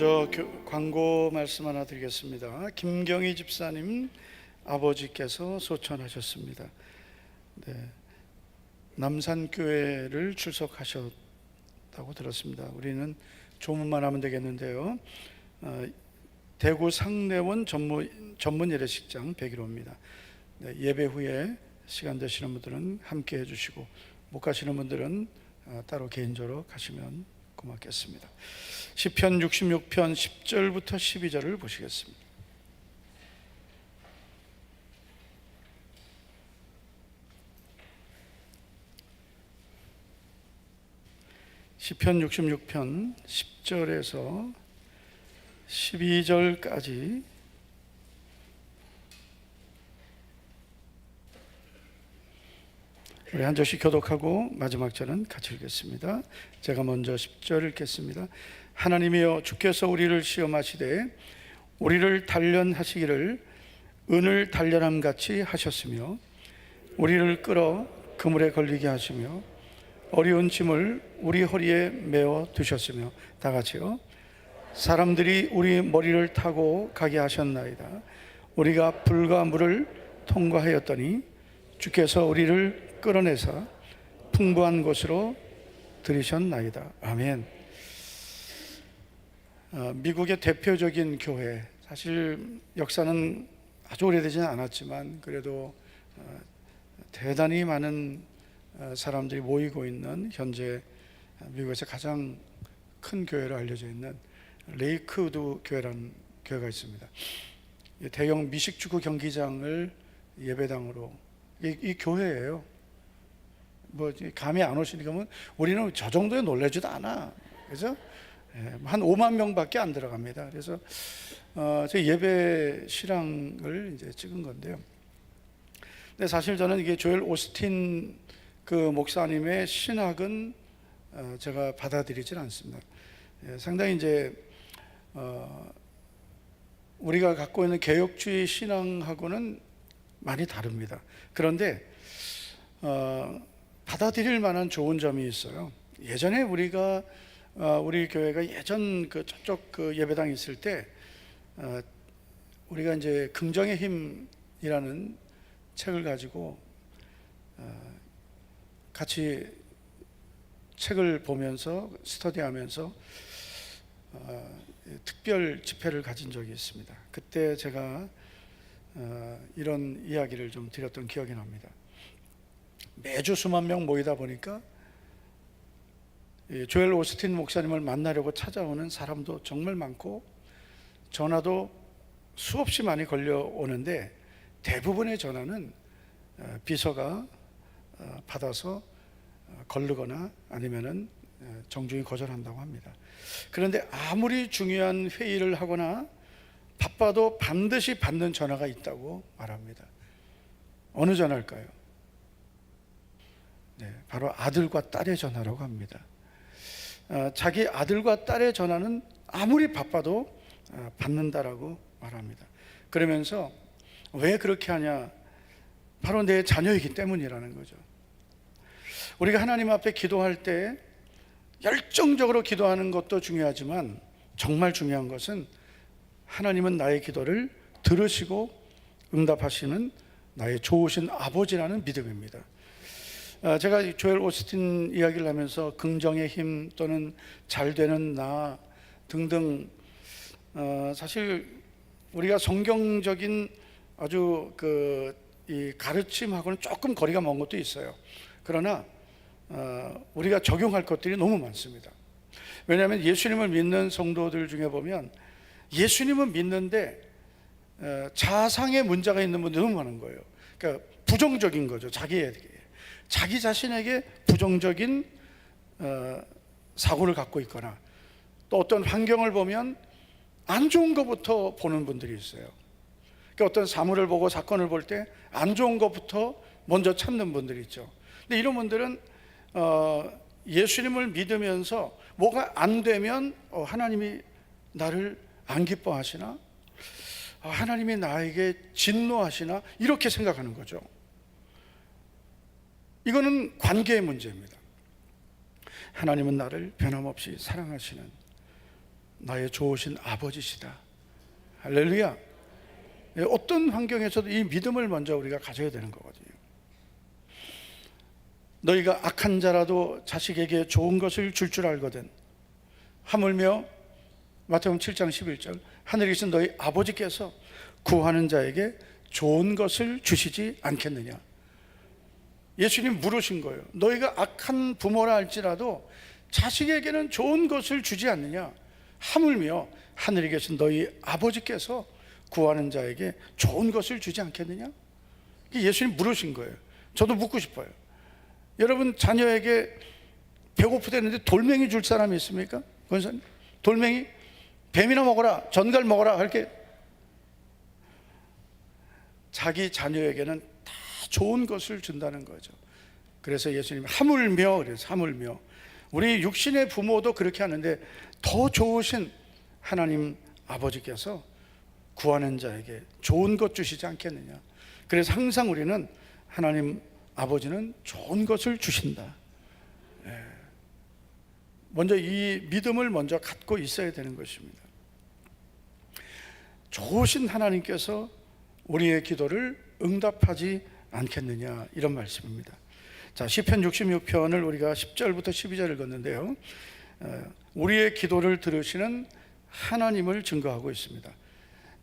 먼저 광고 말씀 하나 드리겠습니다. 김경희 집사님 아버지께서 소천하셨습니다. 네, 남산교회를 출석하셨다고 들었습니다. 우리는 조문만 하면 되겠는데요. 대구 상내원 전문 예배식장 101호입니다. 네, 예배 후에 시간 되시는 분들은 함께 해주시고, 못 가시는 분들은 따로 개인적으로 가시면 고맙겠습니다. 시편 66편 10절부터 12절을 보시겠습니다. 시편 66편 10절에서 12절까지 우리 한 절씩 교독하고 마지막 절은 같이 읽겠습니다. 제가 먼저 10절 읽겠습니다. 하나님이여, 주께서 우리를 시험하시되 우리를 단련하시기를 은을 단련함 같이 하셨으며, 우리를 끌어 그물에 걸리게 하시며 어려운 짐을 우리 허리에 메어 두셨으며, 다 같이요. 사람들이 우리 머리를 타고 가게 하셨나이다. 우리가 불과 물을 통과하였더니 주께서 우리를 끌어내사 풍부한 곳으로 들이셨나이다. 아멘. 미국의 대표적인 교회, 사실 역사는 아주 오래되지는 않았지만 그래도 대단히 많은 사람들이 모이고 있는, 현재 미국에서 가장 큰 교회로 알려져 있는 레이크우드 교회라는 교회가 있습니다. 대형 미식축구 경기장을 예배당으로, 이 교회예요. 뭐 감이 안 오시니까 우리는 저 정도에 놀라지도 않아, 그죠? 한 5만 명밖에 안 들어갑니다. 그래서 제 예배 실황을 이제 찍은 건데요. 근데 사실 저는 이게 조엘 오스틴 그 목사님의 신학은 제가 받아들이질 않습니다. 상당히 이제 우리가 갖고 있는 개혁주의 신앙하고는 많이 다릅니다. 그런데 받아들일 만한 좋은 점이 있어요. 예전에 우리가 우리 교회가 예전 저쪽 예배당에 있을 때 우리가 이제 긍정의 힘이라는 책을 가지고 같이 책을 보면서 스터디하면서 특별 집회를 가진 적이 있습니다. 그때 제가 이런 이야기를 좀 드렸던 기억이 납니다. 매주 수만 명 모이다 보니까 조엘 오스틴 목사님을 만나려고 찾아오는 사람도 정말 많고, 전화도 수없이 많이 걸려오는데 대부분의 전화는 비서가 받아서 거르거나 아니면은 정중히 거절한다고 합니다. 그런데 아무리 중요한 회의를 하거나 바빠도 반드시 받는 전화가 있다고 말합니다. 어느 전화일까요? 네, 바로 아들과 딸의 전화라고 합니다. 자기 아들과 딸의 전화는 아무리 바빠도 받는다라고 말합니다. 그러면서 왜 그렇게 하냐? 바로 내 자녀이기 때문이라는 거죠. 우리가 하나님 앞에 기도할 때 열정적으로 기도하는 것도 중요하지만 정말 중요한 것은 하나님은 나의 기도를 들으시고 응답하시는 나의 좋으신 아버지라는 믿음입니다. 제가 조엘 오스틴 이야기를 하면서 긍정의 힘 또는 잘되는 나 등등, 사실 우리가 성경적인 아주 이 가르침하고는 조금 거리가 먼 것도 있어요. 그러나 우리가 적용할 것들이 너무 많습니다. 왜냐하면 예수님을 믿는 성도들 중에 보면 예수님은 믿는데 자상의 문제가 있는 분들이 너무 많은 거예요. 그러니까 부정적인 거죠. 자기 자신에게 부정적인 사고를 갖고 있거나, 또 어떤 환경을 보면 안 좋은 것부터 보는 분들이 있어요. 그러니까 어떤 사물을 보고 사건을 볼 때 안 좋은 것부터 먼저 찾는 분들이 있죠. 근데 이런 분들은 예수님을 믿으면서 뭐가 안 되면 하나님이 나를 안 기뻐하시나? 하나님이 나에게 진노하시나? 이렇게 생각하는 거죠. 이거는 관계의 문제입니다. 하나님은 나를 변함없이 사랑하시는, 나의 좋으신 아버지시다. 할렐루야. 어떤 환경에서도 이 믿음을 먼저 우리가 가져야 되는 거거든요. 너희가 악한 자라도 자식에게 좋은 것을 줄 알거든. 하물며 마태복음 7장 11절 하늘에 계신 너희 아버지께서 구하는 자에게 좋은 것을 주시지 않겠느냐. 예수님 물으신 거예요. 너희가 악한 부모라 할지라도 자식에게는 좋은 것을 주지 않느냐. 하물며 하늘에 계신 너희 아버지께서 구하는 자에게 좋은 것을 주지 않겠느냐. 예수님 물으신 거예요. 저도 묻고 싶어요. 여러분 자녀에게 배고프다는데 돌멩이 줄 사람이 있습니까? 권사님, 돌멩이? 뱀이나 먹어라, 전갈 먹어라 이렇게. 자기 자녀에게는 다 좋은 것을 준다는 거죠. 그래서 예수님 하물며, 그래서 하물며 우리 육신의 부모도 그렇게 하는데 더 좋으신 하나님 아버지께서 구하는 자에게 좋은 것 주시지 않겠느냐. 그래서 항상 우리는 하나님 아버지는 좋은 것을 주신다. 먼저 이 믿음을 먼저 갖고 있어야 되는 것입니다. 좋으신 하나님께서 우리의 기도를 응답하지 않겠느냐, 이런 말씀입니다. 자, 시편 66편을 우리가 10절부터 12절을 걷는데요, 우리의 기도를 들으시는 하나님을 증거하고 있습니다.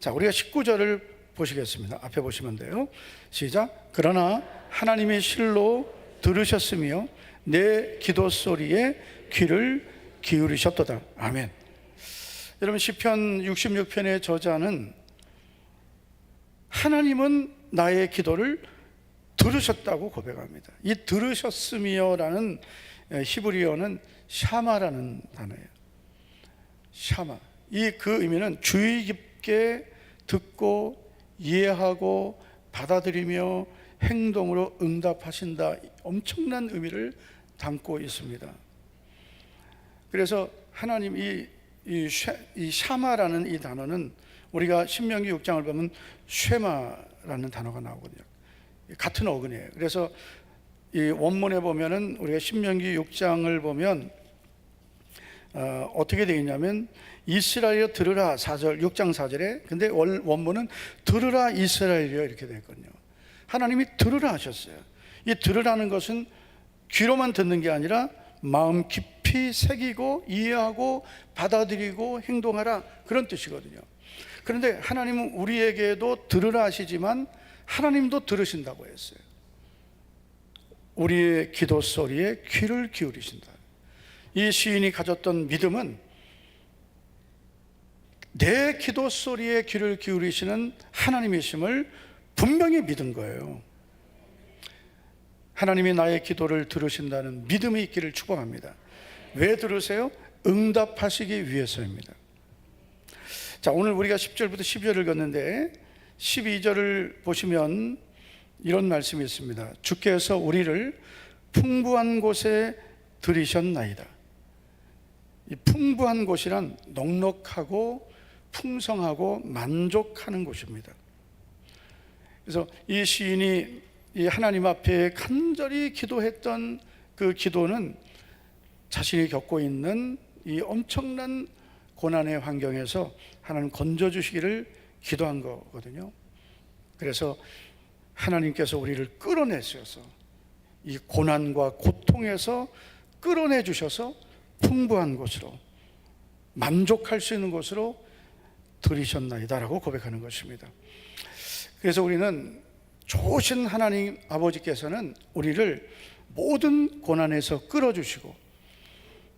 자, 우리가 19절을 보시겠습니다. 앞에 보시면 돼요. 시작. 그러나 하나님이 실로 들으셨으며 내 기도 소리에 귀를 기울이셨도다. 아멘. 여러분, 시편 66편의 저자는 하나님은 나의 기도를 들으셨다고 고백합니다. 이 들으셨으며라는 히브리어는 샤마라는 단어예요. 샤마. 이 그 의미는 주의 깊게 듣고 이해하고 받아들이며 행동으로 응답하신다. 엄청난 의미를 담고 있습니다. 그래서 하나님 이 샤마라는 이 단어는 우리가 신명기 6장을 보면 쉐마라는 단어가 나오거든요. 같은 어근이에요. 그래서 이 원문에 보면은 우리가 신명기 6장을 보면 어떻게 되어 있냐면 이스라엘여 들으라 4절 6장 4절에, 근데 원문은 들으라 이스라엘여 이렇게 되어 있거든요. 하나님이 들으라 하셨어요. 이 들으라는 것은 귀로만 듣는 게 아니라 마음 깊이 새기고 이해하고 받아들이고 행동하라, 그런 뜻이거든요. 그런데 하나님은 우리에게도 들으라 하시지만 하나님도 들으신다고 했어요. 우리의 기도 소리에 귀를 기울이신다. 이 시인이 가졌던 믿음은 내 기도 소리에 귀를 기울이시는 하나님이심을 분명히 믿은 거예요. 하나님이 나의 기도를 들으신다는 믿음이 있기를 축복합니다. 왜 들으세요? 응답하시기 위해서입니다. 자, 오늘 우리가 10절부터 12절을 걷는데 12절을 보시면 이런 말씀이 있습니다. 주께서 우리를 풍부한 곳에 들이셨나이다. 이 풍부한 곳이란 넉넉하고 풍성하고 만족하는 곳입니다. 그래서 이 시인이 이 하나님 앞에 간절히 기도했던 그 기도는 자신이 겪고 있는 이 엄청난 고난의 환경에서 하나님 건져주시기를 기도한 거거든요. 그래서 하나님께서 우리를 끌어내셔서 이 고난과 고통에서 끌어내 주셔서 풍부한 곳으로, 만족할 수 있는 곳으로 들이셨나이다라고 고백하는 것입니다. 그래서 우리는 좋으신 하나님 아버지께서는 우리를 모든 고난에서 끌어주시고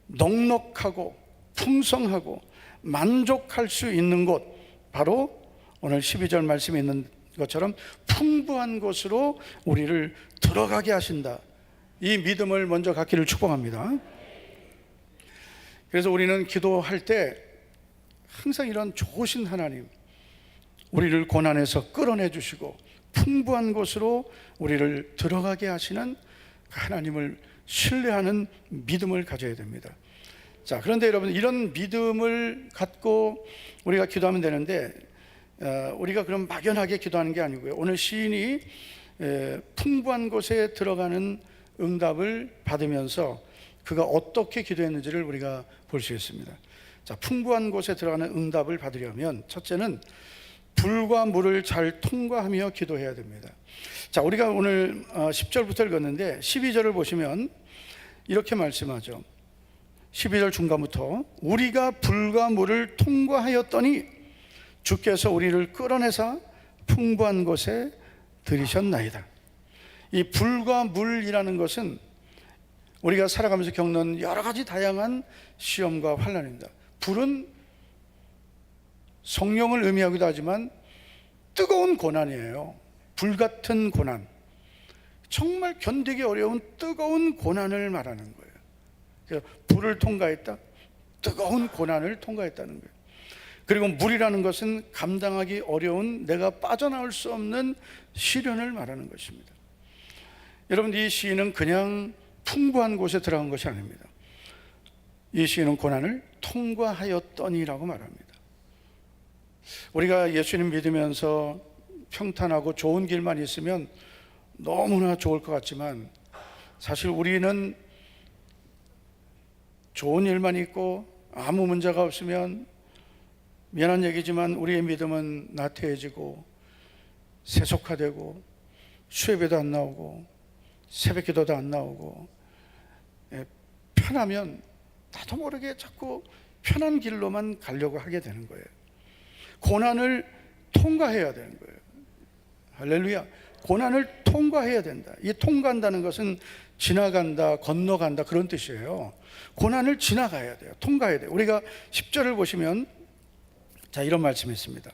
넉넉하고 풍성하고 만족할 수 있는 곳, 바로 오늘 12절 말씀에 있는 것처럼 풍부한 곳으로 우리를 들어가게 하신다. 이 믿음을 먼저 갖기를 축복합니다. 그래서 우리는 기도할 때 항상 이런 좋으신 하나님, 우리를 고난에서 끌어내 주시고 풍부한 곳으로 우리를 들어가게 하시는 하나님을 신뢰하는 믿음을 가져야 됩니다. 자, 그런데 여러분, 이런 믿음을 갖고 우리가 기도하면 되는데 우리가 그럼 막연하게 기도하는 게 아니고요. 오늘 시인이 풍부한 곳에 들어가는 응답을 받으면서 그가 어떻게 기도했는지를 우리가 볼 수 있습니다. 자, 풍부한 곳에 들어가는 응답을 받으려면 첫째는 불과 물을 잘 통과하며 기도해야 됩니다. 자, 우리가 오늘 10절부터 읽었는데 12절을 보시면 이렇게 말씀하죠. 12절 중간부터 우리가 불과 물을 통과하였더니 주께서 우리를 끌어내사 풍부한 곳에 들이셨나이다. 이 불과 물이라는 것은 우리가 살아가면서 겪는 여러 가지 다양한 시험과 환난입니다. 불은 성령을 의미하기도 하지만 뜨거운 고난이에요. 불같은 고난, 정말 견디기 어려운 뜨거운 고난을 말하는 거예요. 그래서 불을 통과했다, 뜨거운 고난을 통과했다는 거예요. 그리고 물이라는 것은 감당하기 어려운, 내가 빠져나올 수 없는 시련을 말하는 것입니다. 여러분, 이 시인은 그냥 풍부한 곳에 들어간 것이 아닙니다. 이 시인은 고난을 통과하였더니라고 말합니다. 우리가 예수님 믿으면서 평탄하고 좋은 길만 있으면 너무나 좋을 것 같지만, 사실 우리는 좋은 일만 있고 아무 문제가 없으면 미안한 얘기지만 우리의 믿음은 나태해지고 세속화되고 수예배도 안 나오고 새벽 기도도 안 나오고, 편하면 나도 모르게 자꾸 편한 길로만 가려고 하게 되는 거예요. 고난을 통과해야 되는 거예요. 할렐루야. 고난을 통과해야 된다. 이 통과한다는 것은 지나간다, 건너간다, 그런 뜻이에요. 고난을 지나가야 돼요. 통과해야 돼요. 우리가 10절을 보시면 자, 이런 말씀이 있습니다.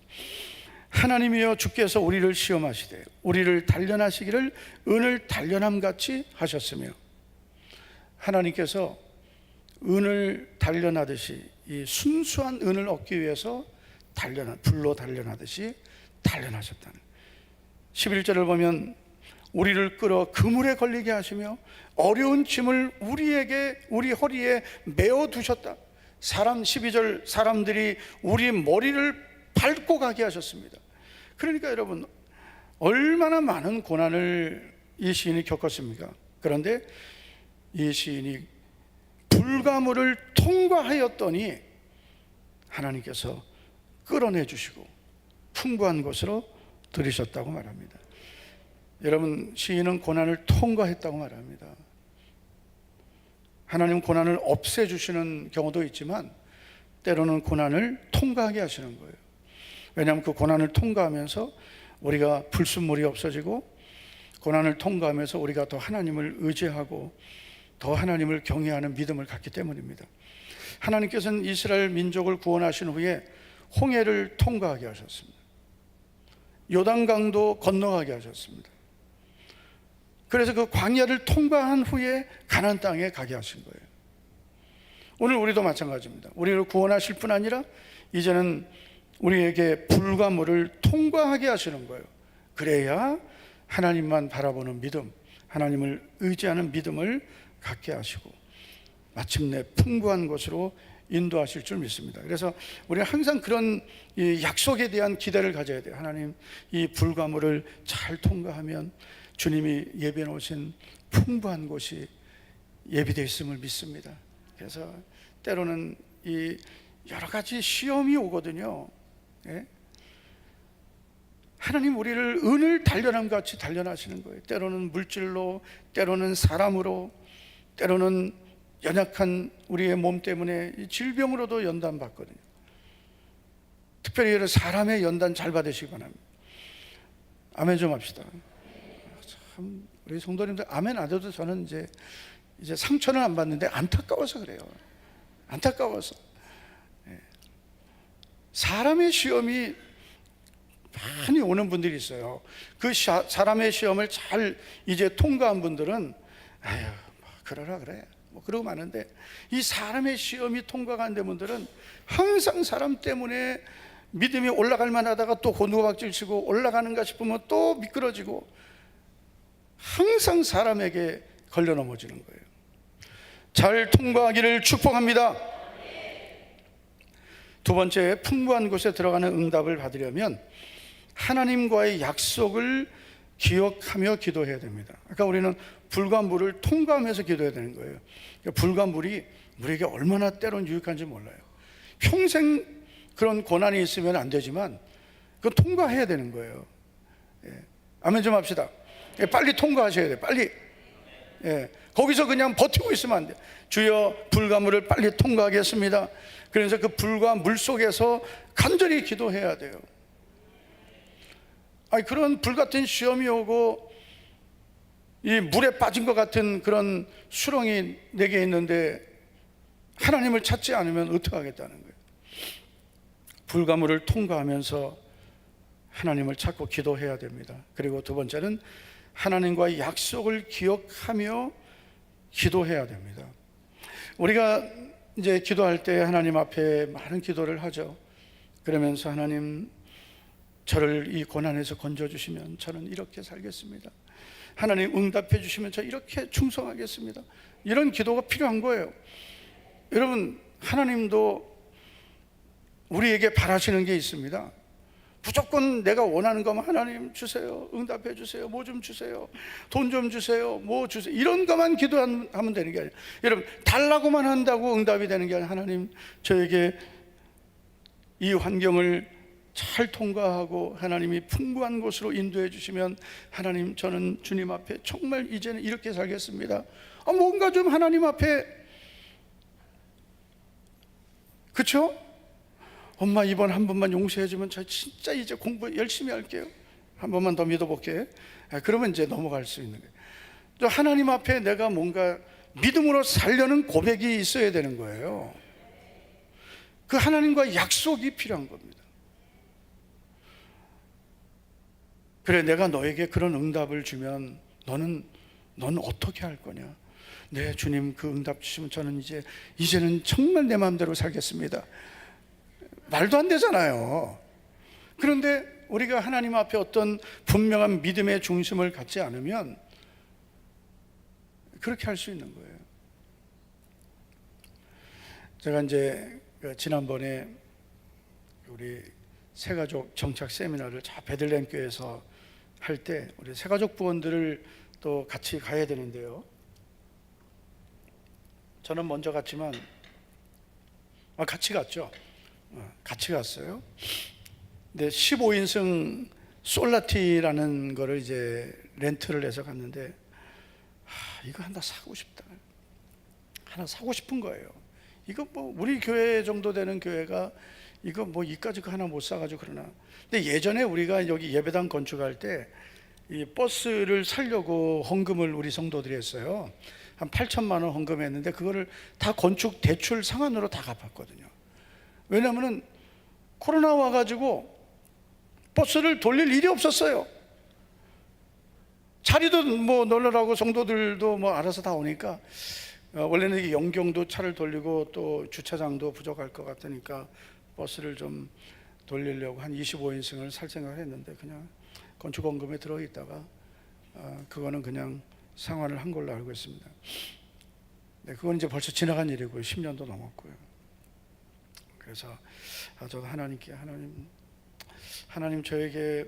하나님이여 주께서 우리를 시험하시되 우리를 단련하시기를 은을 단련함같이 하셨으며, 하나님께서 은을 단련하듯이, 이 순수한 은을 얻기 위해서 불로 단련하듯이 단련하셨다는. 11절을 보면 우리를 끌어 그물에 걸리게 하시며 어려운 짐을 우리 허리에 메어 두셨다. 12절 사람들이 우리 머리를 밟고 가게 하셨습니다. 그러니까 여러분, 얼마나 많은 고난을 이 시인이 겪었습니까? 그런데 이 시인이 불과 물을 통과하였더니 하나님께서 끌어내 주시고 풍부한 곳으로 들이셨다고 말합니다. 여러분, 시인은 고난을 통과했다고 말합니다. 하나님은 고난을 없애주시는 경우도 있지만 때로는 고난을 통과하게 하시는 거예요. 왜냐하면 그 고난을 통과하면서 우리가 불순물이 없어지고, 고난을 통과하면서 우리가 더 하나님을 의지하고 더 하나님을 경외하는 믿음을 갖기 때문입니다. 하나님께서는 이스라엘 민족을 구원하신 후에 홍해를 통과하게 하셨습니다. 요단강도 건너가게 하셨습니다. 그래서 그 광야를 통과한 후에 가나안 땅에 가게 하신 거예요. 오늘 우리도 마찬가지입니다. 우리를 구원하실 뿐 아니라 이제는 우리에게 불과 물을 통과하게 하시는 거예요. 그래야 하나님만 바라보는 믿음, 하나님을 의지하는 믿음을 갖게 하시고 마침내 풍부한 곳으로 인도하실 줄 믿습니다. 그래서 우리는 항상 그런 이 약속에 대한 기대를 가져야 돼요. 하나님, 이 불과 물을 잘 통과하면 주님이 예비해 놓으신 풍부한 곳이 예비되어 있음을 믿습니다. 그래서 때로는 이 여러 가지 시험이 오거든요. 예? 하나님 우리를 은을 단련함 같이 단련하시는 거예요. 때로는 물질로, 때로는 사람으로, 때로는 연약한 우리의 몸 때문에 질병으로도 연단받거든요. 특별히 사람의 연단 잘 받으시기 바랍니다. 아멘 좀 합시다. 참 우리 성도님들 아멘 안 해도 저는 이제 상처는 안 받는데 안타까워서 그래요. 안타까워서. 사람의 시험이 많이 오는 분들이 있어요. 그 사람의 시험을 잘 이제 통과한 분들은 아유 뭐 그러라 그래 뭐 그러고 마는데, 이 사람의 시험이 통과가 안 된 분들은 항상 사람 때문에 믿음이 올라갈 만하다가 또 곤두박질 치고 올라가는가 싶으면 또 미끄러지고 항상 사람에게 걸려 넘어지는 거예요. 잘 통과하기를 축복합니다. 두 번째, 풍부한 곳에 들어가는 응답을 받으려면 하나님과의 약속을 기억하며 기도해야 됩니다. 아까 우리는 불과 물을 통과하면서 기도해야 되는 거예요. 그러니까 불과 물이 우리에게 얼마나 때론 유익한지 몰라요. 평생 그런 고난이 있으면 안 되지만 그거 통과해야 되는 거예요. 아멘 좀 합시다. 빨리 통과하셔야 돼요. 빨리. 거기서 그냥 버티고 있으면 안 돼요. 주여 불가물을 빨리 통과하겠습니다. 그래서 그 불과 물 속에서 간절히 기도해야 돼요. 그런 불같은 시험이 오고 이 물에 빠진 것 같은 그런 수렁이 내게 있는데 하나님을 찾지 않으면 어떻게 하겠다는 거예요. 불가물을 통과하면서 하나님을 찾고 기도해야 됩니다. 그리고 두 번째는 하나님과의 약속을 기억하며 기도해야 됩니다. 우리가 이제 기도할 때 하나님 앞에 많은 기도를 하죠. 그러면서 하나님, 저를 이 고난에서 건져주시면 저는 이렇게 살겠습니다. 하나님 응답해 주시면 저 이렇게 충성하겠습니다. 이런 기도가 필요한 거예요. 여러분, 하나님도 우리에게 바라시는 게 있습니다. 무조건 내가 원하는 것만 하나님 주세요, 응답해 주세요, 뭐 좀 주세요, 돈 좀 주세요, 뭐 주세요, 이런 것만 기도하면 되는 게 아니에요. 여러분, 달라고만 한다고 응답이 되는 게 아니라 하나님, 저에게 이 환경을 잘 통과하고 하나님이 풍부한 곳으로 인도해 주시면 하나님, 저는 주님 앞에 정말 이제는 이렇게 살겠습니다. 뭔가 좀 하나님 앞에, 그렇죠? 엄마 이번 한 번만 용서해 주면 저 진짜 이제 공부 열심히 할게요. 한 번만 더 믿어볼게. 그러면 이제 넘어갈 수 있는 거예요. 또 하나님 앞에 내가 뭔가 믿음으로 살려는 고백이 있어야 되는 거예요. 그 하나님과 약속이 필요한 겁니다. 그래, 내가 너에게 그런 응답을 주면 너는 어떻게 할 거냐? 네, 주님, 그 응답 주시면 저는 이제는 정말 내 마음대로 살겠습니다. 말도 안 되잖아요. 그런데 우리가 하나님 앞에 어떤 분명한 믿음의 중심을 갖지 않으면 그렇게 할 수 있는 거예요. 제가 이제 지난번에 우리 새가족 정착 세미나를 베들레헴 교회에서 할 때 우리 새가족 부원들을 또 같이 가야 되는데요. 저는 먼저 갔지만 같이 갔죠. 같이 갔어요. 근데 15인승 솔라티라는 거를 이제 렌트를 해서 갔는데 이거 하나 사고 싶다. 하나 사고 싶은 거예요. 이거 뭐 우리 교회 정도 되는 교회가 이거 뭐 이까지 거 하나 못 사가지고 그러나. 근데 예전에 우리가 여기 예배당 건축할 때 이 버스를 사려고 헌금을 우리 성도들이 했어요. 한 8천만 원 헌금했는데 그거를 다 건축 대출 상환으로 다 갚았거든요. 왜냐하면 코로나 와가지고 버스를 돌릴 일이 없었어요. 자리도 뭐 널널하고 성도들도 뭐 알아서 다 오니까 원래는 이게 영경도 차를 돌리고 또 주차장도 부족할 것 같으니까 버스를 좀 돌리려고 한 25인승을 살 생각을 했는데 그냥 건축원금에 들어있다가 그거는 그냥 상환을 한 걸로 알고 있습니다. 네, 그건 이제 벌써 지나간 일이고요. 10년도 넘었고요. 그래서 저도 하나님께 하나님 저에게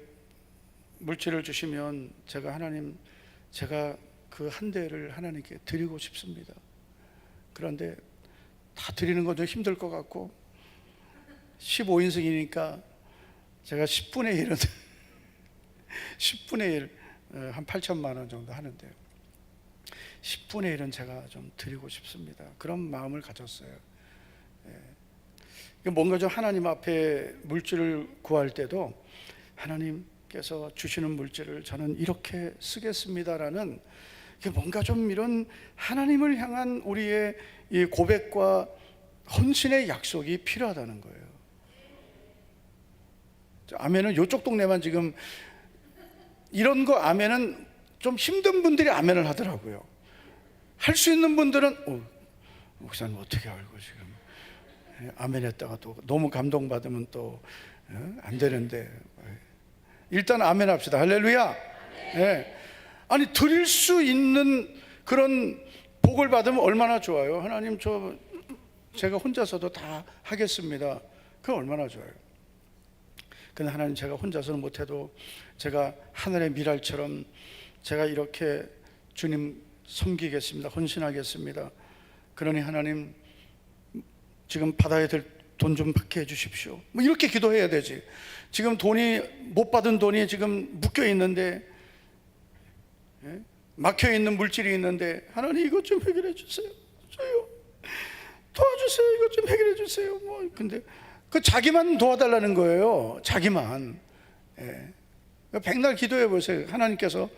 물질을 주시면 제가 그 한 대를 하나님께 드리고 싶습니다. 그런데 다 드리는 건 좀 힘들 것 같고 15인승이니까 제가 10분의 1은 10분의 1, 한 8천만 원 정도 하는데요. 10분의 1은 제가 좀 드리고 싶습니다. 그런 마음을 가졌어요. 뭔가 좀 하나님 앞에 물질을 구할 때도 하나님께서 주시는 물질을 저는 이렇게 쓰겠습니다라는 뭔가 좀 이런 하나님을 향한 우리의 이 고백과 헌신의 약속이 필요하다는 거예요. 아멘은 이쪽 동네만 지금 이런 거 아멘은 좀 힘든 분들이 아멘을 하더라고요. 할 수 있는 분들은 목사님 어떻게 알고 지금 아멘 했다가 또 너무 감동받으면 또 안 되는데 일단 아멘 합시다. 할렐루야. 네. 아니 드릴 수 있는 그런 복을 받으면 얼마나 좋아요. 하나님 제가 혼자서도 다 하겠습니다. 그거 얼마나 좋아요. 근데 하나님 제가 혼자서는 못해도 제가 하늘의 미랄처럼 제가 이렇게 주님 섬기겠습니다. 헌신하겠습니다. 그러니 하나님 지금 받아야 될 돈 좀 받게 해주십시오. 뭐 이렇게 기도해야 되지. 지금 못 받은 돈이 지금 묶여 있는데, 막혀 있는 물질이 있는데, 하나님 이것 좀 해결해 주세요. 저요. 도와주세요. 이것 좀 해결해 주세요. 뭐 근데 그 자기만 도와달라는 거예요. 자기만. 백날 기도해 보세요. 하나님께서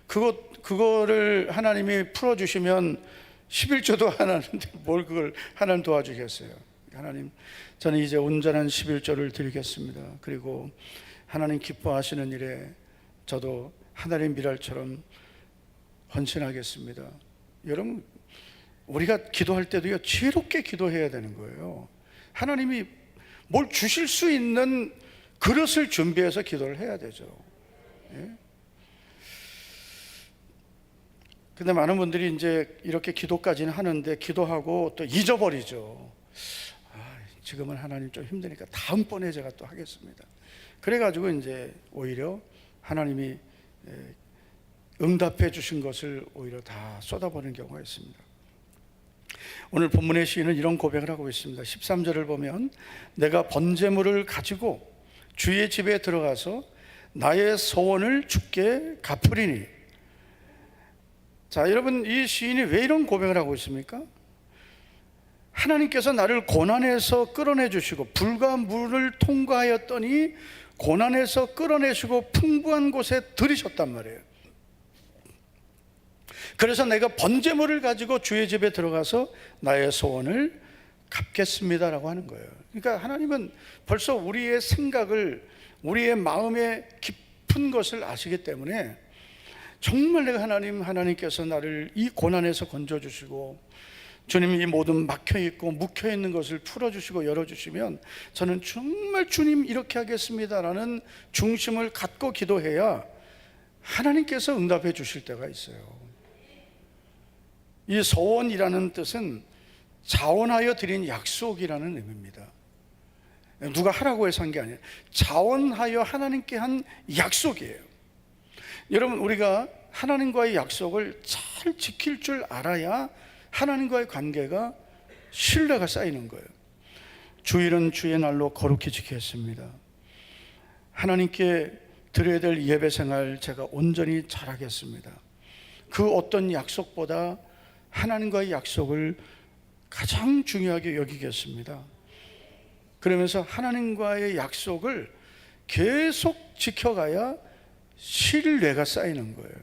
그거를 하나님이 풀어주시면 11조도 안 하는데 뭘 그걸 하나님 도와주겠어요. 하나님, 저는 이제 온전한 11조를 드리겠습니다. 그리고 하나님 기뻐하시는 일에 저도 하나님 미랄처럼 헌신하겠습니다. 여러분, 우리가 기도할 때도요, 지혜롭게 기도해야 되는 거예요. 하나님이 뭘 주실 수 있는 그릇을 준비해서 기도를 해야 되죠. 근데 많은 분들이 이제 이렇게 기도까지는 하는데 기도하고 또 잊어버리죠. 지금은 하나님 좀 힘드니까 다음번에 제가 또 하겠습니다. 그래가지고 이제 오히려 하나님이 응답해 주신 것을 오히려 다 쏟아버리는 경우가 있습니다. 오늘 본문의 시인은 이런 고백을 하고 있습니다. 13절을 보면 내가 번제물을 가지고 주의 집에 들어가서 나의 소원을 주께 갚으리니. 자, 여러분, 이 시인이 왜 이런 고백을 하고 있습니까? 하나님께서 나를 고난에서 끌어내 주시고 불과 물을 통과하였더니 고난에서 끌어내시고 풍부한 곳에 들이셨단 말이에요. 그래서 내가 번제물을 가지고 주의 집에 들어가서 나의 소원을 갚겠습니다라고 하는 거예요. 그러니까 하나님은 벌써 우리의 생각을, 우리의 마음의 깊은 것을 아시기 때문에 정말 내가 하나님께서 나를 이 고난에서 건져주시고 주님 이 모든 막혀있고 묵혀있는 것을 풀어주시고 열어주시면 저는 정말 주님 이렇게 하겠습니다라는 중심을 갖고 기도해야 하나님께서 응답해 주실 때가 있어요. 이 소원이라는 뜻은 자원하여 드린 약속이라는 의미입니다. 누가 하라고 해서 한 게 아니에요. 자원하여 하나님께 한 약속이에요. 여러분, 우리가 하나님과의 약속을 잘 지킬 줄 알아야 하나님과의 관계가, 신뢰가 쌓이는 거예요. 주일은 주의 날로 거룩히 지켰습니다. 하나님께 드려야 될 예배 생활 제가 온전히 잘하겠습니다. 그 어떤 약속보다 하나님과의 약속을 가장 중요하게 여기겠습니다. 그러면서 하나님과의 약속을 계속 지켜가야 신뢰가 쌓이는 거예요.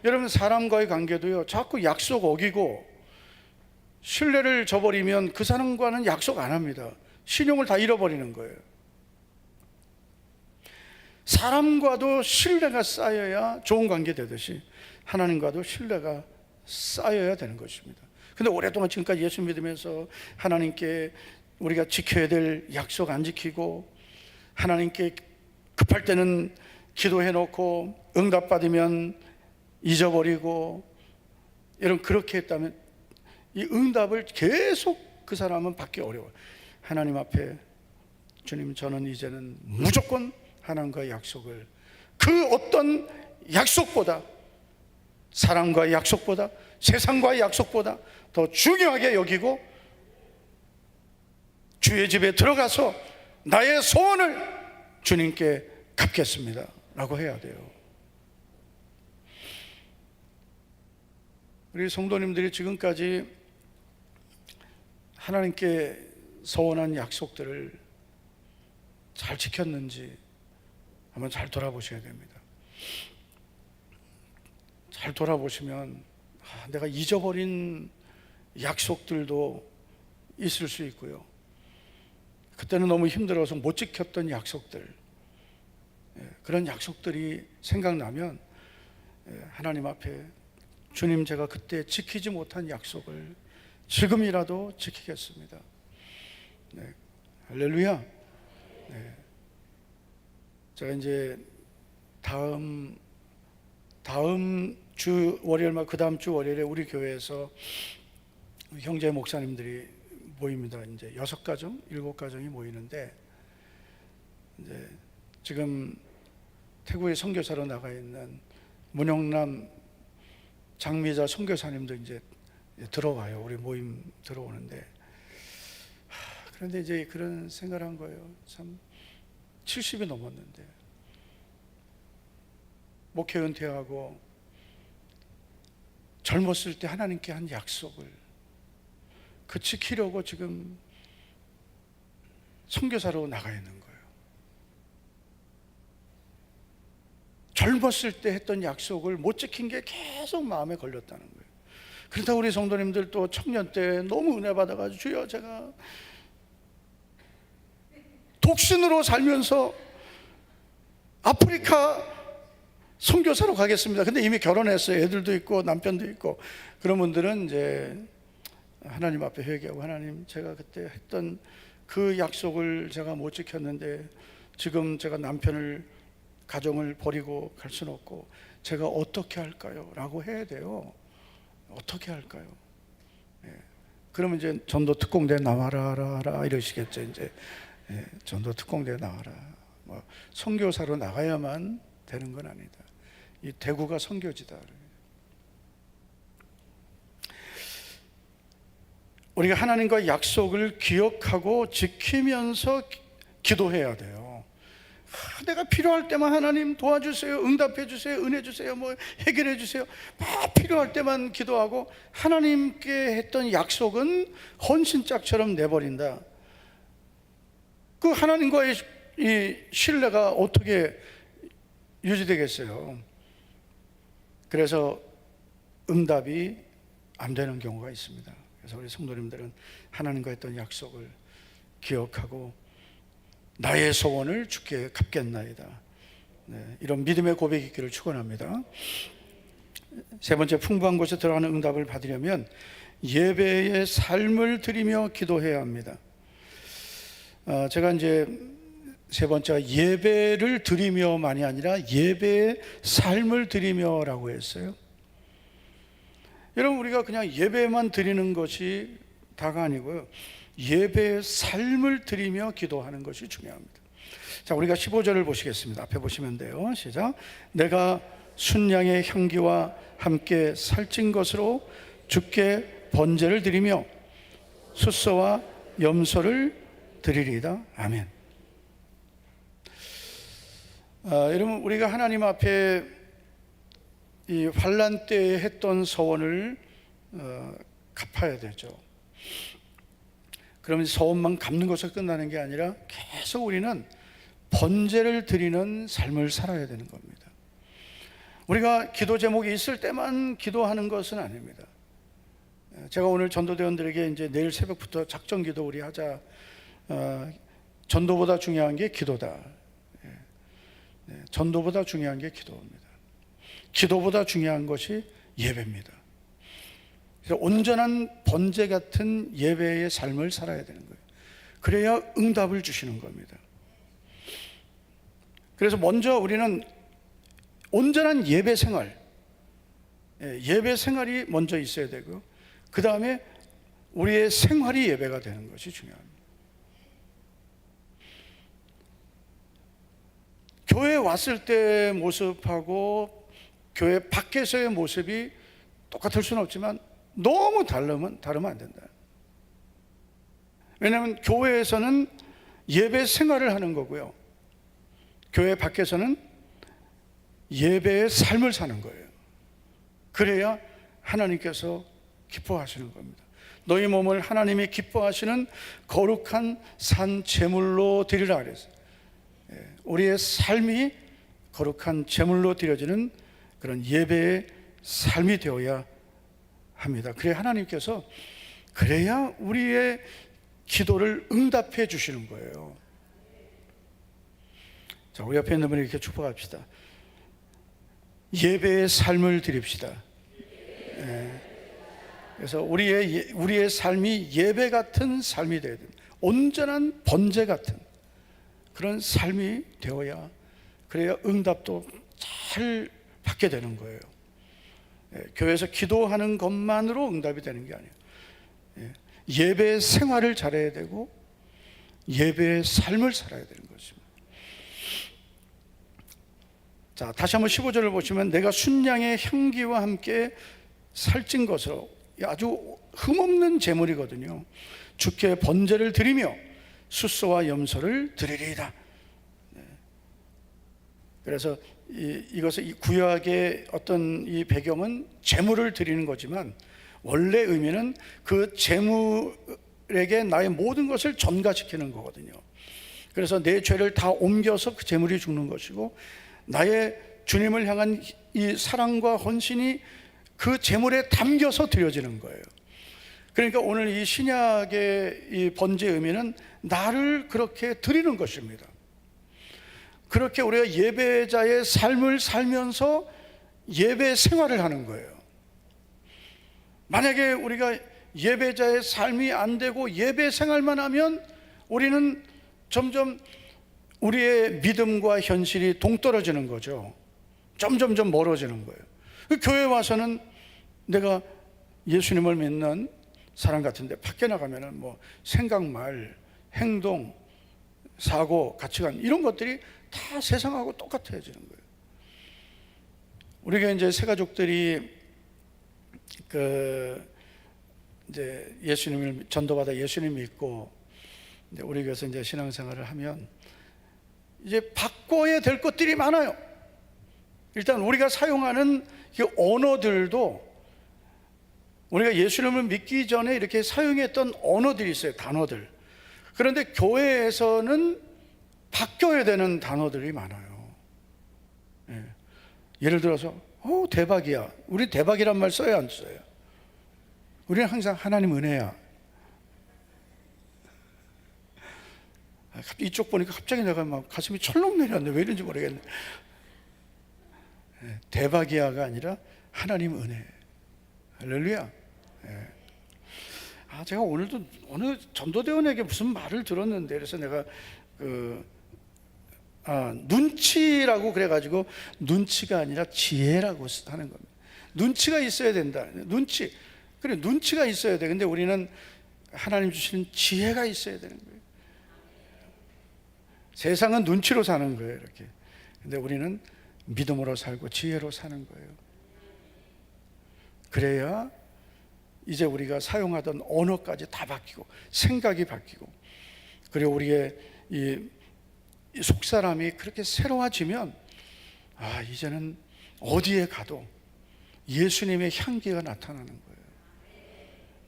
여러분, 사람과의 관계도요, 자꾸 약속 어기고 신뢰를 저버리면 그 사람과는 약속 안 합니다. 신용을 다 잃어버리는 거예요. 사람과도 신뢰가 쌓여야 좋은 관계 되듯이 하나님과도 신뢰가 쌓여야 되는 것입니다. 근데 오랫동안 지금까지 예수 믿으면서 하나님께 우리가 지켜야 될 약속 안 지키고, 하나님께 급할 때는 기도해 놓고 응답받으면 잊어버리고, 여러분 그렇게 했다면 이 응답을 계속 그 사람은 받기 어려워요. 하나님 앞에 주님, 저는 이제는 무조건 하나님과의 약속을, 그 어떤 약속보다, 사람과의 약속보다, 세상과의 약속보다 더 중요하게 여기고 주의 집에 들어가서 나의 소원을 주님께 갚겠습니다 라고 해야 돼요. 우리 성도님들이 지금까지 하나님께 서원한 약속들을 잘 지켰는지 한번 잘 돌아보셔야 됩니다. 잘 돌아보시면 내가 잊어버린 약속들도 있을 수 있고요, 그때는 너무 힘들어서 못 지켰던 약속들, 그런 약속들이 생각나면 하나님 앞에 주님, 제가 그때 지키지 못한 약속을 지금이라도 지키겠습니다. 네. 할렐루야. 네. 제가 이제 다음 주 월요일만, 그 다음 주 월요일에 우리 교회에서 형제 목사님들이 모입니다. 이제 6가정, 7가정이 모이는데, 이제 지금 태국에 선교사로 나가 있는 문영남 장미자 선교사님도 이제 들어와요. 우리 모임 들어오는데, 그런데 이제 그런 생각을 한 거예요. 참 70이 넘었는데 목회 은퇴하고 젊었을 때 하나님께 한 약속을 그 지키려고 지금 선교사로 나가 있는 거예요. 젊었을 때 했던 약속을 못 지킨 게 계속 마음에 걸렸다는 거예요. 그렇다고 우리 성도님들 또 청년 때 너무 은혜 받아가지고 주여 제가 독신으로 살면서 아프리카 선교사로 가겠습니다. 근데 이미 결혼했어요. 애들도 있고 남편도 있고. 그런 분들은 이제 하나님 앞에 회개하고, 하나님 제가 그때 했던 그 약속을 제가 못 지켰는데 지금 제가 남편을, 가정을 버리고 갈 수는 없고 제가 어떻게 할까요? 라고 해야 돼요. 어떻게 할까요? 예. 그러면 이제 전도 특공대 나와라 이러시겠죠. 이제 예. 전도 특공대 나와라. 뭐 선교사로 나가야만 되는 건 아니다. 이 대구가 선교지다. 우리가 하나님과 약속을 기억하고 지키면서 기도해야 돼요. 내가 필요할 때만 하나님 도와주세요, 응답해 주세요, 은혜 주세요, 뭐 해결해 주세요. 막 필요할 때만 기도하고 하나님께 했던 약속은 헌신짝처럼 내버린다. 그 하나님과의 이 신뢰가 어떻게 유지되겠어요? 그래서 응답이 안 되는 경우가 있습니다. 그래서 우리 성도님들은 하나님과 했던 약속을 기억하고 나의 소원을 주께 갚겠나이다. 네, 이런 믿음의 고백이 있기를 축원합니다. 세 번째, 풍부한 곳에 들어가는 응답을 받으려면 예배의 삶을 드리며 기도해야 합니다. 제가 이제 세 번째가 예배를 드리며만이 아니라 예배의 삶을 드리며라고 했어요. 여러분, 우리가 그냥 예배만 드리는 것이 다가 아니고요, 예배의 삶을 드리며 기도하는 것이 중요합니다. 자, 우리가 15절을 보시겠습니다. 앞에 보시면 돼요. 시작. 내가 순양의 향기와 함께 살찐 것으로 주께 번제를 드리며 숫소와 염소를 드리리이다. 아멘. 여러분, 우리가 하나님 앞에 이 환난 때에 했던 서원을 갚아야 되죠. 그러면 서원만 갚는 것으로 끝나는 게 아니라 계속 우리는 번제를 드리는 삶을 살아야 되는 겁니다. 우리가 기도 제목이 있을 때만 기도하는 것은 아닙니다. 제가 오늘 전도대원들에게 이제 내일 새벽부터 작전 기도 우리 하자. 전도보다 중요한 게 기도다. 전도보다 중요한 게 기도입니다. 기도보다 중요한 것이 예배입니다. 그래서 온전한 번제 같은 예배의 삶을 살아야 되는 거예요. 그래야 응답을 주시는 겁니다. 그래서 먼저 우리는 온전한 예배 생활, 예배 생활이 먼저 있어야 되고, 그 다음에 우리의 생활이 예배가 되는 것이 중요합니다. 교회에 왔을 때 모습하고 교회 밖에서의 모습이 똑같을 수는 없지만 너무 다르면 안 된다. 왜냐하면 교회에서는 예배 생활을 하는 거고요, 교회 밖에서는 예배의 삶을 사는 거예요. 그래야 하나님께서 기뻐하시는 겁니다. 너희 몸을 하나님이 기뻐하시는 거룩한 산 제물로 드리라 그랬어요. 우리의 삶이 거룩한 제물로 드려지는 그런 예배의 삶이 되어야 합니다. 그래야 하나님께서, 그래야 우리의 기도를 응답해 주시는 거예요. 자, 우리 옆에 있는 분에게 이렇게 축복합시다. 예배의 삶을 드립시다. 그래서 우리의 삶이 예배 같은 삶이 되어야 됩니다. 온전한 번제 같은 그런 삶이 되어야, 그래야 응답도 잘 받게 되는 거예요. 교회에서 기도하는 것만으로 응답이 되는 게 아니에요. 예배 생활을 잘해야 되고 예배의 삶을 살아야 되는 것입니다. 자, 다시 한번 15절을 보시면 내가 순양의 향기와 함께 살찐 것으로, 아주 흠없는 제물이거든요. 주께 번제를 드리며 숫소와 염소를 드리리이다. 그래서 이것을 이 구약의 어떤 이 배경은 제물을 드리는 거지만 원래 의미는 그 제물에게 나의 모든 것을 전가시키는 거거든요. 그래서 내 죄를 다 옮겨서 그 제물이 죽는 것이고, 나의 주님을 향한 이 사랑과 헌신이 그 제물에 담겨서 드려지는 거예요. 그러니까 오늘 이 신약의 이 번제의 의미는 나를 그렇게 드리는 것입니다. 그렇게 우리가 예배자의 삶을 살면서 예배 생활을 하는 거예요. 만약에 우리가 예배자의 삶이 안 되고 예배 생활만 하면 우리는 점점 우리의 믿음과 현실이 동떨어지는 거죠. 점점점 멀어지는 거예요. 교회 와서는 내가 예수님을 믿는 사람 같은데 밖에 나가면은 뭐 생각, 말, 행동, 사고, 가치관 이런 것들이 다 세상하고 똑같아지는 거예요. 우리가 이제 새 가족들이 이제 예수님을 전도받아 예수님 믿고 이제 우리 교회에서 이제 신앙생활을 하면 이제 바꿔야 될 것들이 많아요. 일단 우리가 사용하는 이 언어들도 우리가 예수님을 믿기 전에 이렇게 사용했던 언어들이 있어요. 단어들. 그런데 교회에서는 바뀌어야 되는 단어들이 많아요. 예를 들어서 대박이야. 우리 대박이란 말 써야 안 써요? 우리는 항상 하나님 은혜야. 이쪽 보니까 갑자기 내가 막 가슴이 철렁 내렸네. 왜 이런지 모르겠네. 대박이야가 아니라 하나님 은혜. 할렐루야. 제가 오늘도 어느 전도대원에게 무슨 말을 들었는데, 그래서 내가 눈치라고 그래가지고, 눈치가 아니라 지혜라고 하는 겁니다. 눈치가 있어야 된다. 눈치. 그래, 눈치가 있어야 돼. 근데 우리는 하나님 주시는 지혜가 있어야 되는 거예요. 세상은 눈치로 사는 거예요, 이렇게. 근데 우리는 믿음으로 살고 지혜로 사는 거예요. 그래야 이제 우리가 사용하던 언어까지 다 바뀌고 생각이 바뀌고, 그리고 우리의 이 속사람이 그렇게 새로워지면 이제는 어디에 가도 예수님의 향기가 나타나는 거예요.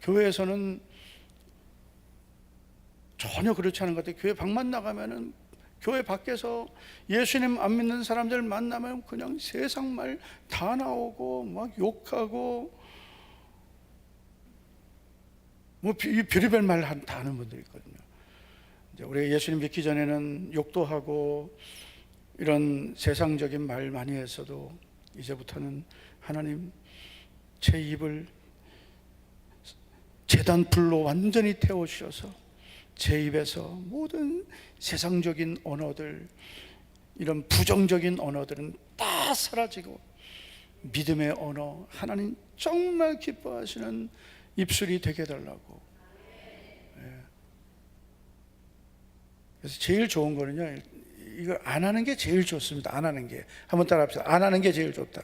교회에서는 전혀 그렇지 않은 것 같아요. 교회 밖만 나가면은, 교회 밖에서 예수님 안 믿는 사람들 만나면 그냥 세상 말 다 나오고 막 욕하고 뭐 별의별 말 다 하는 분들이 있거든요. 이제 우리 예수님 믿기 전에는 욕도 하고 이런 세상적인 말 많이 했어도, 이제부터는 하나님 제 입을 제단 불로 완전히 태워주셔서 제 입에서 모든 세상적인 언어들, 이런 부정적인 언어들은 다 사라지고 믿음의 언어, 하나님 정말 기뻐하시는 입술이 되게 해달라고. 그래서 제일 좋은 거는요, 이거 안 하는 게 제일 좋습니다. 안 하는 게. 한번 따라 합시다. 안 하는 게 제일 좋다.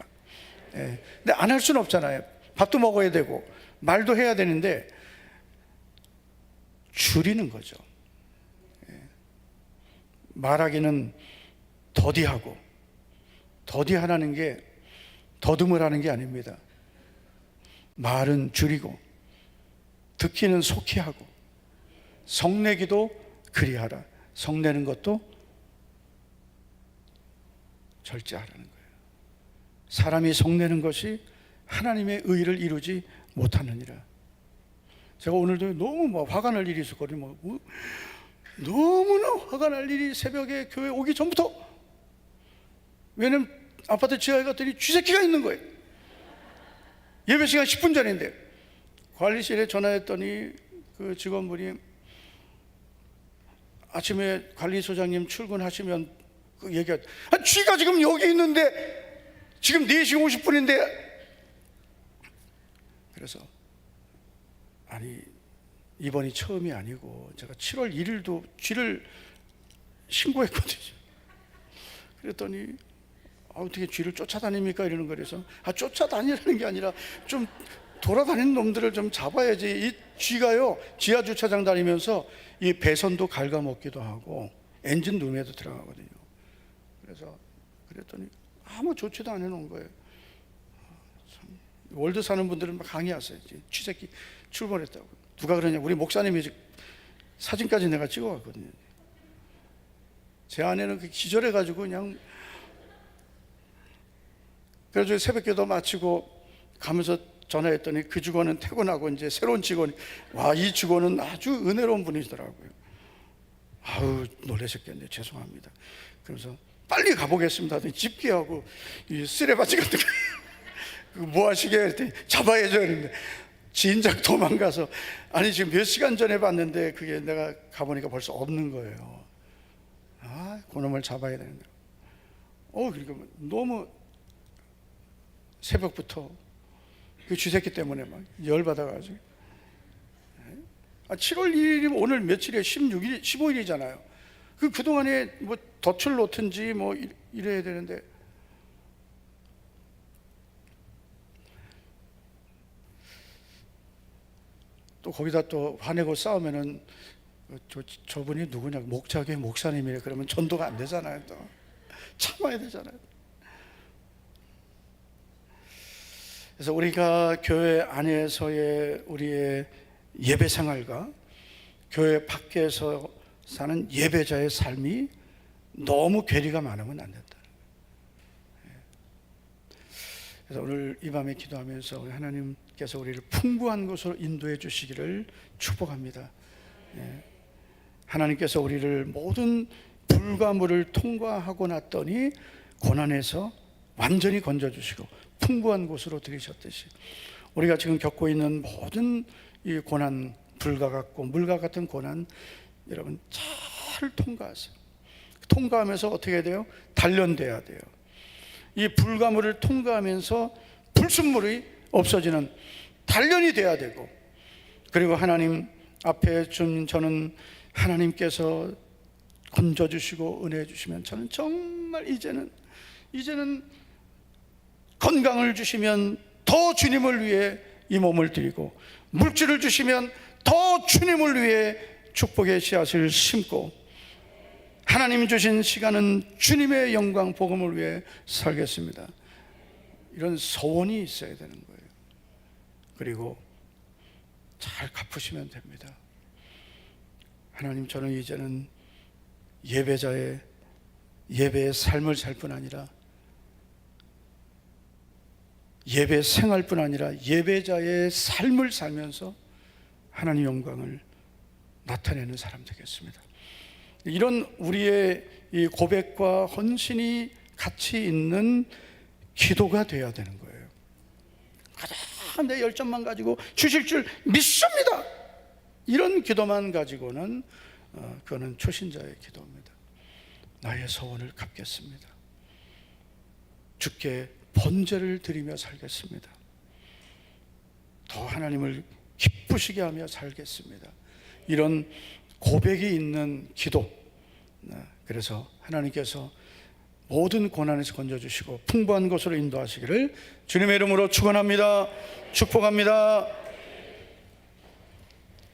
근데 안 할 수는 없잖아요. 밥도 먹어야 되고 말도 해야 되는데 줄이는 거죠. 말하기는 더디하고, 더디하라는 게 더듬을 하는 게 아닙니다. 말은 줄이고, 듣기는 속히 하고, 성내기도 그리하라. 성내는 것도 절제하라는 거예요. 사람이 성내는 것이 하나님의 의를 이루지 못하느니라. 제가 오늘도 너무 화가 날 일이 있었거든요. 너무나 화가 날 일이, 새벽에 교회 오기 전부터. 왜냐면 아파트 지하에 갔더니 쥐새끼가 있는 거예요. 예배 시간 10분 전인데 관리실에 전화했더니 그 직원분이 아침에 관리소장님 출근하시면 그 얘기하죠. 쥐가 지금 여기 있는데 지금 4시 50분인데. 그래서 이번이 처음이 아니고 제가 7월 1일도 쥐를 신고했거든요. 그랬더니 어떻게 쥐를 쫓아다닙니까? 이러는 거라서 쫓아다니라는 게 아니라 좀 돌아다니는 놈들을 좀 잡아야지. 이 쥐가요, 지하 주차장 다니면서 이 배선도 갉아먹기도 하고 엔진 룸에도 들어가거든요. 그래서 그랬더니 아무 조치도 안 해놓은 거예요. 참, 월드 사는 분들은 막 강의하세요. 쥐새끼 출몰했다고. 누가 그러냐? 우리 목사님이 사진까지 내가 찍어왔거든요. 제 아내는 그 기절해가지고 그냥. 그래서 새벽기도 마치고 가면서 전화했더니 그 직원은 퇴근하고 이제 새로운 직원이 와, 이 직원은 아주 은혜로운 분이더라고요. 아우, 놀라셨겠네요. 죄송합니다. 그래서 빨리 가보겠습니다 하더니 집게하고 이 쓰레바지 같은 거 뭐 하시게 했더니 잡아야죠 했는데 진작 도망가서, 아니 지금 몇 시간 전에 봤는데 그게 내가 가보니까 벌써 없는 거예요. 아, 그놈을 잡아야 되는데. 그러니까 너무 새벽부터 그 쥐새끼 때문에 막 열받아가지고. 7월 1일이면 오늘 며칠이에요? 16일, 15일이잖아요. 그동안에 뭐 덫을 놓든지 뭐 이래야 되는데. 또 거기다 또 화내고 싸우면은 저분이 누구냐, 목자교회 목사님이래. 그러면 전도가 안 되잖아요. 또 참아야 되잖아요. 그래서 우리가 교회 안에서의 우리의 예배 생활과 교회 밖에서 사는 예배자의 삶이 너무 괴리가 많으면 안 된다. 그래서 오늘 이 밤에 기도하면서 하나님께서 우리를 풍부한 곳으로 인도해 주시기를 축복합니다. 하나님께서 우리를 모든 불과 물을 통과하고 났더니 고난에서 완전히 건져주시고 풍부한 곳으로 들이셨듯이 우리가 지금 겪고 있는 모든 이 고난, 불과 같고 물과 같은 고난, 여러분 잘 통과하세요. 통과하면서 어떻게 해야 돼요? 단련돼야 돼요. 이 불가물을 통과하면서 불순물이 없어지는 단련이 돼야 되고, 그리고 하나님 앞에 저는 하나님께서 건져주시고 은혜해 주시면 저는 정말 이제는 건강을 주시면 더 주님을 위해 이 몸을 드리고, 물질을 주시면 더 주님을 위해 축복의 씨앗을 심고, 하나님 주신 시간은 주님의 영광 복음을 위해 살겠습니다. 이런 소원이 있어야 되는 거예요. 그리고 잘 갚으시면 됩니다. 하나님, 저는 이제는 예배의 삶을 살 뿐 아니라 예배 생활뿐 아니라 예배자의 삶을 살면서 하나님 영광을 나타내는 사람 되겠습니다. 이런 우리의 이 고백과 헌신이 같이 있는 기도가 되어야 되는 거예요. 가장 내 열정만 가지고 주실 줄 믿습니다, 이런 기도만 가지고는 그거는 초신자의 기도입니다. 나의 소원을 갚겠습니다. 주께 번제를 드리며 살겠습니다. 더 하나님을 기쁘시게 하며 살겠습니다. 이런 고백이 있는 기도. 그래서 하나님께서 모든 고난에서 건져주시고 풍부한 곳으로 인도하시기를 주님의 이름으로 축원합니다. 축복합니다.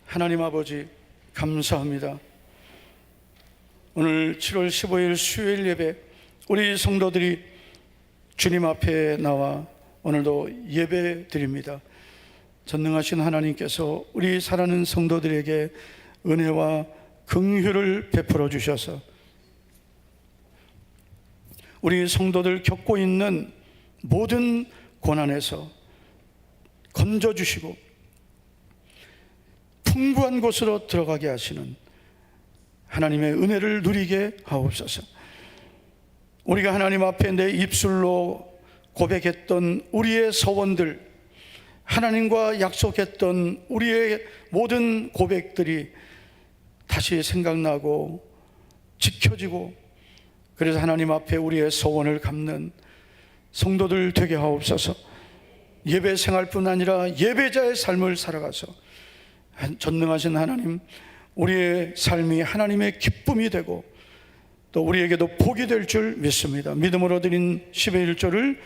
하나님 아버지, 감사합니다. 오늘 7월 15일 수요일 예배, 우리 성도들이 주님 앞에 나와 오늘도 예배 드립니다. 전능하신 하나님께서 우리 사랑하는 성도들에게 은혜와 긍휼을 베풀어 주셔서 우리 성도들 겪고 있는 모든 고난에서 건져주시고 풍부한 곳으로 들어가게 하시는 하나님의 은혜를 누리게 하옵소서. 우리가 하나님 앞에 내 입술로 고백했던 우리의 소원들, 하나님과 약속했던 우리의 모든 고백들이 다시 생각나고 지켜지고, 그래서 하나님 앞에 우리의 소원을 갚는 성도들 되게 하옵소서. 예배 생활뿐 아니라 예배자의 삶을 살아가서 전능하신 하나님, 우리의 삶이 하나님의 기쁨이 되고 또 우리에게도 복이 될 줄 믿습니다. 믿음으로 드린 10의 1조를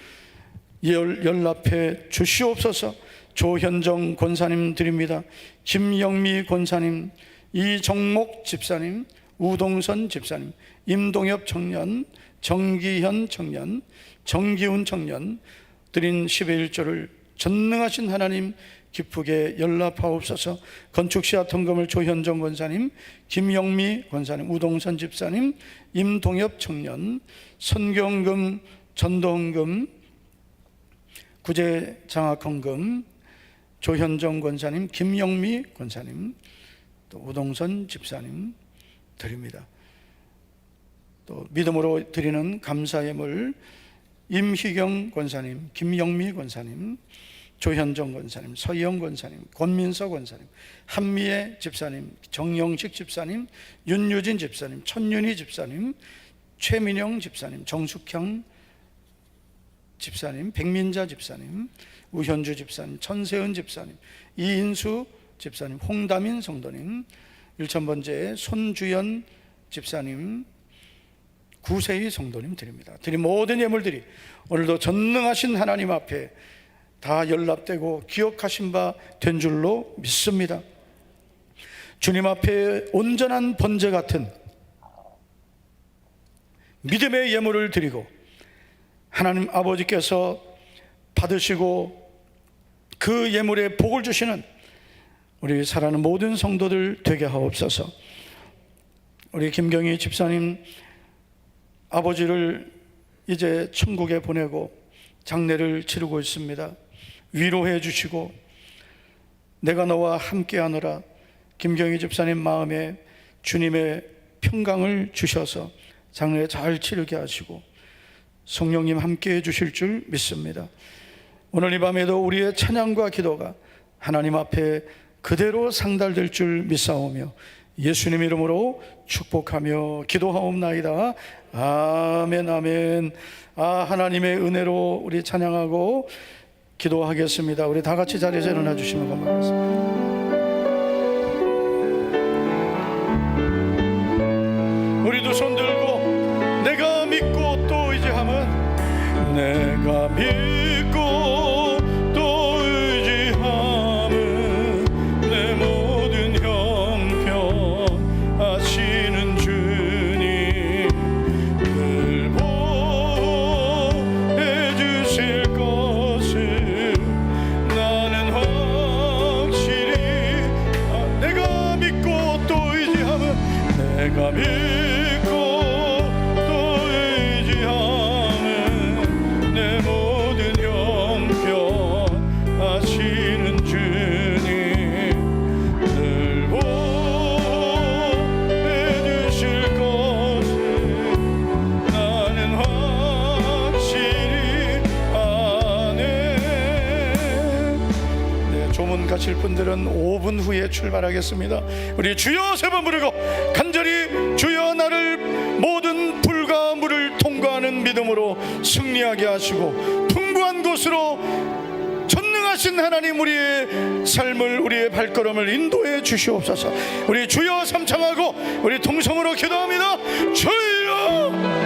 연락해 주시옵소서. 조현정 권사님 드립니다. 김영미 권사님, 이정목 집사님, 우동선 집사님, 임동엽 청년, 정기현 청년, 정기훈 청년 드린 10의 1조를 전능하신 하나님 기쁘게 연락하옵소서. 건축시야 통금을 조현정 권사님, 김영미 권사님, 우동선 집사님, 임동엽 청년, 선경금, 전도헌금, 구제장학헌금 조현정 권사님, 김영미 권사님, 또 우동선 집사님 드립니다. 또 믿음으로 드리는 감사예물 임희경 권사님, 김영미 권사님, 조현정 권사님, 서희영 권사님, 권민서 권사님, 한미애 집사님, 정영식 집사님, 윤유진 집사님, 천윤희 집사님, 최민영 집사님, 정숙형 집사님, 백민자 집사님, 우현주 집사님, 천세은 집사님, 이인수 집사님, 홍다민 성도님, 1000번째 손주연 집사님, 구세희 성도님 드립니다. 드린 모든 예물들이 오늘도 전능하신 하나님 앞에 다 연락되고 기억하신 바 된 줄로 믿습니다. 주님 앞에 온전한 번제 같은 믿음의 예물을 드리고 하나님 아버지께서 받으시고 그 예물에 복을 주시는 우리 사랑하는 모든 성도들 되게 하옵소서. 우리 김경희 집사님 아버지를 이제 천국에 보내고 장례를 치르고 있습니다. 위로해 주시고 내가 너와 함께하노라. 김경희 집사님 마음에 주님의 평강을 주셔서 장례 잘 치르게 하시고 성령님 함께해 주실 줄 믿습니다. 오늘 이 밤에도 우리의 찬양과 기도가 하나님 앞에 그대로 상달될 줄 믿사오며 예수님 이름으로 축복하며 기도하옵나이다. 아멘, 아멘. 하나님의 은혜로 우리 찬양하고 기도하겠습니다. 우리 다 같이 자리에서 일어나 주시면 고맙겠습니다. 우리도 손 들고 내가 믿고 또 의지하면, 내가 믿고 또 의지하면 내 모든 형편 아시는 주님 늘 보호해 주실 것을 나는 확실히 내가 믿고 또 의지하면, 내가 믿고 가실 분들은 5분 후에 출발하겠습니다. 우리 주여 세 번 부르고 간절히 주여 나를 모든 불과 물을 통과하는 믿음으로 승리하게 하시고 풍부한 곳으로 전능하신 하나님 우리의 삶을, 우리의 발걸음을 인도해 주시옵소서. 우리 주여 삼창하고 우리 통성으로 기도합니다. 주여